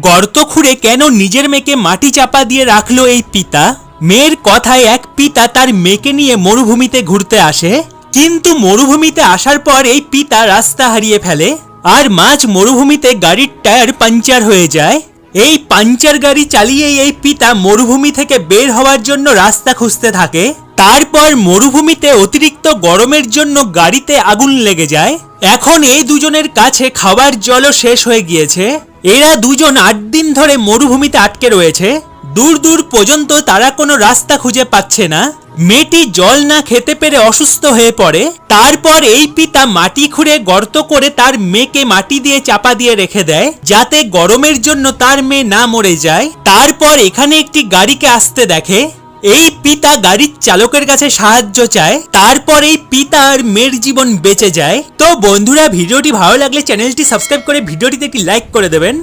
গর্ত খুঁড়ে কেন নিজের মেয়েকে মাটি চাপা দিয়ে রাখলো এই পিতা? মেয়ের কথায় এক পিতা তার মেয়েকে নিয়ে মরুভূমিতে ঘুরতে আসে, কিন্তু মরুভূমিতে আসার পর এই পিতা রাস্তা হারিয়ে ফেলে আর মাঝ মরুভূমিতে গাড়ির টায়ার পাঞ্চার হয়ে যায়। এই পাঞ্চার গাড়ি চালিয়েই এই পিতা মরুভূমি থেকে বের হওয়ার জন্য রাস্তা খুঁজতে থাকে। তারপর মরুভূমিতে অতিরিক্ত গরমের জন্য গাড়িতে আগুন লেগে যায়। এখন এই দুজনের কাছে খাবার জলও শেষ হয়ে গিয়েছে। এরা দুজন 8 দিন ধরে মরুভূমিতে আটকে রয়েছে। দূর দূর পর্যন্ত তারা কোনো রাস্তা খুঁজে পাচ্ছে না। মেয়েটি জল না খেতে পেরে অসুস্থ হয়ে পড়ে। তারপর এই পিতা মাটি খুঁড়ে গর্ত করে তার মেয়েকে মাটি দিয়ে চাপা দিয়ে রেখে দেয়, যাতে গরমের জন্য তার মেয়ে না মরে যায়। তারপর এখানে একটি গাড়িকে আসতে দেখে। এই পিতা গাড়ির চালকের কাছে সাহায্য চায়। তারপর এই পিতা আর মেয়ের জীবন বেঁচে যায়। তো বন্ধুরা, ভিডিওটি ভালো লাগলে চ্যানেলটি সাবস্ক্রাইব করে ভিডিওটিতে একটি লাইক করে দেবেন।